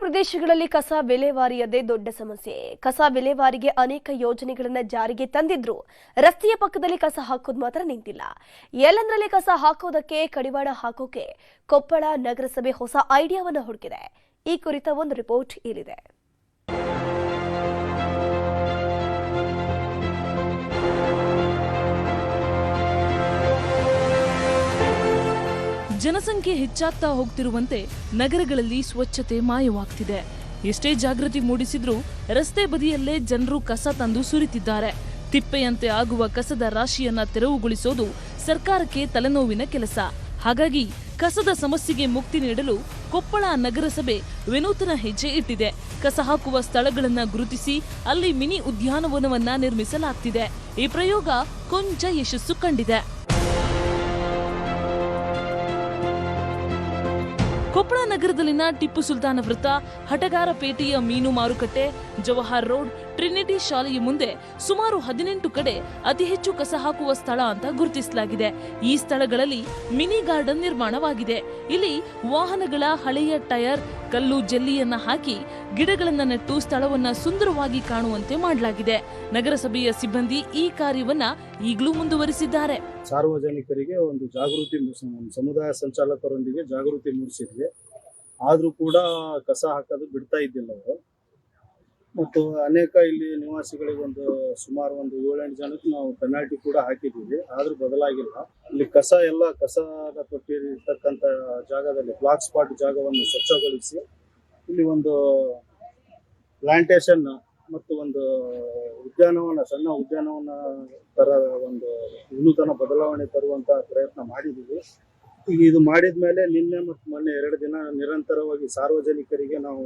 ಪ್ರದೇಶಗಳಲ್ಲಿ ಕಸ ವಿಲೇವಾರಿಯದೇ ದೊಡ್ಡ ಸಮಸ್ಯೆ. ಕಸ ವಿಲೇವಾರಿಗೆ ಅನೇಕ ಯೋಜನೆಗಳನ್ನು ಜಾರಿಗೆ ತಂದಿದ್ರು, ರಸ್ತೆಯ ಪಕ್ಕದಲ್ಲಿ ಕಸ ಹಾಕೋದು ಮಾತ್ರ ನಿಂತಿಲ್ಲ. ಎಲ್ಲಂದ್ರಲ್ಲಿ ಕಸ ಹಾಕೋದಕ್ಕೆ ಕಡಿವಾಣ ಹಾಕೋಕೆ ಕೊಪ್ಪಳ ನಗರಸಭೆ ಹೊಸ ಐಡಿಯಾವನ್ನು ಹುಡುಕಿದೆ. ಈ ಕುರಿತ ಒಂದು ರಿಪೋರ್ಟ್ ಇಲ್ಲಿದೆ. ಜನಸಂಖ್ಯೆ ಹೆಚ್ಚಾಗ್ತಾ ಹೋಗ್ತಿರುವಂತೆ ನಗರಗಳಲ್ಲಿ ಸ್ವಚ್ಛತೆ ಮಾಯವಾಗ್ತಿದೆ. ಎಷ್ಟೇ ಜಾಗೃತಿ ಮೂಡಿಸಿದ್ರೂ ರಸ್ತೆ ಬದಿಯಲ್ಲೇ ಜನರು ಕಸ ತಂದು ಸುರಿತಿದ್ದಾರೆ. ತಿಪ್ಪೆಯಂತೆ ಆಗುವ ಕಸದ ರಾಶಿಯನ್ನ ತೆರವುಗೊಳಿಸೋದು ಸರ್ಕಾರಕ್ಕೆ ತಲೆನೋವಿನ ಕೆಲಸ. ಹಾಗಾಗಿ ಕಸದ ಸಮಸ್ಯೆಗೆ ಮುಕ್ತಿ ನೀಡಲು ಕೊಪ್ಪಳ ನಗರಸಭೆ ವಿನೂತನ ಹೆಜ್ಜೆ ಇಟ್ಟಿದೆ. ಕಸ ಹಾಕುವ ಸ್ಥಳಗಳನ್ನು ಗುರುತಿಸಿ ಅಲ್ಲಿ ಮಿನಿ ಉದ್ಯಾನವನವನ್ನ ನಿರ್ಮಿಸಲಾಗ್ತಿದೆ. ಈ ಪ್ರಯೋಗ ಕೊಂಚ ಯಶಸ್ಸು ಕಂಡಿದೆ. ಕೊಪ್ಪಳ ನಗರದಲ್ಲಿನ ಟಿಪ್ಪು ಸುಲ್ತಾನ ವೃತ್ತ, ಹಟಗಾರಪೇಟೆಯ ಮೀನು ಮಾರುಕಟ್ಟೆ, ಜವಾಹರ್ ರೋಡ್, ಟ್ರಿನಿಟಿ ಶಾಲೆಯ ಮುಂದೆ ಸುಮಾರು 18 ಕಡೆ ಅತಿ ಹೆಚ್ಚು ಕಸ ಹಾಕುವ ಸ್ಥಳ ಅಂತ ಗುರುತಿಸಲಾಗಿದೆ. ಈ ಸ್ಥಳಗಳಲ್ಲಿ ಮಿನಿ ಗಾರ್ಡನ್ ನಿರ್ಮಾಣವಾಗಿದೆ. ಇಲ್ಲಿ ವಾಹನಗಳ ಹಳೆಯ ಟೈರ್, ಕಲ್ಲು, ಜಲ್ಲಿಯನ್ನ ಹಾಕಿ ಗಿಡಗಳನ್ನ ನೆಟ್ಟು ಸ್ಥಳವನ್ನ ಸುಂದರವಾಗಿ ಕಾಣುವಂತೆ ಮಾಡಲಾಗಿದೆ. ನಗರಸಭೆಯ ಸಿಬ್ಬಂದಿ ಈ ಕಾರ್ಯವನ್ನ ಈಗಲೂ ಮುಂದುವರಿಸಿದ್ದಾರೆ. ಸಾರ್ವಜನಿಕರಿಗೆ ಒಂದು ಜಾಗೃತಿ ಸಮುದಾಯ ಸಂಚಾಲಕರೊಂದಿಗೆ ಜಾಗೃತಿ ಮೂಡಿಸಿದ್ವಿ. ಆದ್ರೂ ಕೂಡ ಕಸ ಹಾಕೋದು ಬಿಡ್ತಾ ಇದ್ದಿಲ್ಲ ಅವರು. ಮತ್ತು ಅನೇಕ ಇಲ್ಲಿ ನಿವಾಸಿಗಳಿಗೆ ಸುಮಾರು 7-8 ಜನಕ್ಕೆ ನಾವು ಪೆನಾಲ್ಟಿ ಕೂಡ ಹಾಕಿದ್ದೀವಿ. ಆದ್ರೂ ಬದಲಾಗಿಲ್ಲ. ಇಲ್ಲಿ ಕಸದ ತೊಟ್ಟಿ ಇರ್ತಕ್ಕಂಥ ಜಾಗದಲ್ಲಿ ಬ್ಲಾಕ್ ಸ್ಪಾಟ್ ಜಾಗವನ್ನು ಸ್ವಚ್ಛಗೊಳಿಸಿ ಇಲ್ಲಿ ಒಂದು ಪ್ಲಾಂಟೇಶನ್ ಮತ್ತು ಒಂದು ಸಣ್ಣ ಉದ್ಯಾನವನ ತರ ಒಂದು ವಿನೂತನ ಬದಲಾವಣೆ ತರುವಂತಹ ಪ್ರಯತ್ನ ಮಾಡಿದ್ದೀವಿ. ಈಗ ಇದು ಮಾಡಿದ ಮೇಲೆ ನಿನ್ನೆ ಮತ್ತು ಮೊನ್ನೆ 2 ದಿನ ನಿರಂತರವಾಗಿ ಸಾರ್ವಜನಿಕರಿಗೆ ನಾವು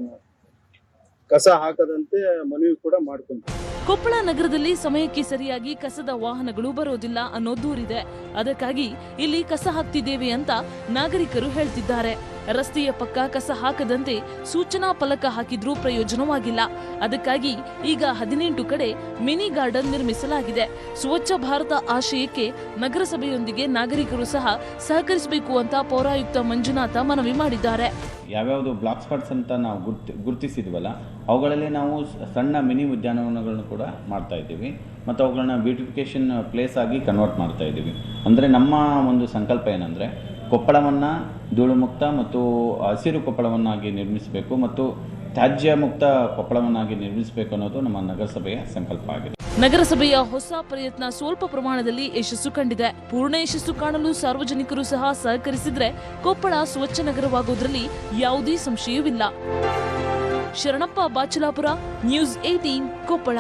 ಕಸ ಹಾಕದಂತೆ ಮನವಿ ಕೂಡ ಮಾಡ್ಕೊಂತೀವಿ. ಕೊಪ್ಪಳ ನಗರದಲ್ಲಿ ಸಮಯಕ್ಕೆ ಸರಿಯಾಗಿ ಕಸದ ವಾಹನಗಳು ಬರೋದಿಲ್ಲ ಅನ್ನೋ ದೂರಿದೆ. ಅದಕ್ಕಾಗಿ ಇಲ್ಲಿ ಕಸ ಹಾಕ್ತಿದ್ದೇವೆ ಅಂತ ನಾಗರಿಕರು ಹೇಳ್ತಿದ್ದಾರೆ. ರಸ್ತೆಯ ಪಕ್ಕ ಕಸ ಹಾಕದಂತೆ ಸೂಚನಾ ಫಲಕ ಹಾಕಿದ್ರೂ ಪ್ರಯೋಜನವಾಗಿಲ್ಲ. ಅದಕ್ಕಾಗಿ ಈಗ 18 ಕಡೆ ಮಿನಿ ಗಾರ್ಡನ್ ನಿರ್ಮಿಸಲಾಗಿದೆ. ಸ್ವಚ್ಛ ಭಾರತ ಆಶಯಕ್ಕೆ ನಗರಸಭೆಯೊಂದಿಗೆ ನಾಗರಿಕರು ಸಹ ಸಹಕರಿಸಬೇಕು ಅಂತ ಪೌರಾಯುಕ್ತ ಮಂಜುನಾಥ ಮನವಿ ಮಾಡಿದ್ದಾರೆ. ಯಾವ್ಯಾವುದು ಬ್ಲಾಕ್ ಸ್ಪಾಟ್ಸ್ ಅಂತ ನಾವು ಗುರುತಿಸಿದ್ವಲ್ಲ, ಅವುಗಳಲ್ಲಿ ನಾವು ಸಣ್ಣ ಮಿನಿ ಉದ್ಯಾನವನಗಳನ್ನು ಕೂಡ ಮಾಡ್ತಾ ಇದ್ದೀವಿ ಮತ್ತು ಅವುಗಳನ್ನ ಬ್ಯೂಟಿಫಿಕೇಷನ್ ಪ್ಲೇಸ್ ಆಗಿ ಕನ್ವರ್ಟ್ ಮಾಡ್ತಾ ಇದ್ದೀವಿ. ಅಂದರೆ ನಮ್ಮ ಒಂದು ಸಂಕಲ್ಪ ಏನಂದರೆ ಕೊಪ್ಪಳವನ್ನು ಧೂಳು ಮುಕ್ತ ಮತ್ತು ಹಸಿರು ಕೊಪ್ಪಳವನ್ನಾಗಿ ನಿರ್ಮಿಸಬೇಕು ಮತ್ತು ತ್ಯಾಜ್ಯ ಮುಕ್ತ ಕೊಪ್ಪಳವನ್ನಾಗಿ ನಿರ್ಮಿಸಬೇಕು ಅನ್ನೋದು ನಮ್ಮ ನಗರಸಭೆಯ ಸಂಕಲ್ಪ ಆಗಿದೆ. ನಗರಸಭೆಯ ಹೊಸ ಪ್ರಯತ್ನ ಸ್ವಲ್ಪ ಪ್ರಮಾಣದಲ್ಲಿ ಯಶಸ್ಸು ಕಂಡಿದೆ. ಪೂರ್ಣ ಯಶಸ್ಸು ಕಾಣಲು ಸಾರ್ವಜನಿಕರು ಸಹ ಸಹಕರಿಸಿದ್ರೆ ಕೊಪ್ಪಳ ಸ್ವಚ್ಛ ನಗರವಾಗುವುದರಲ್ಲಿ ಯಾವುದೇ ಸಂಶಯವಿಲ್ಲ. ಶರಣಪ್ಪ ಬಾಚಲಾಪುರ, ನ್ಯೂಸ್ 18 ಕೊಪ್ಪಳ.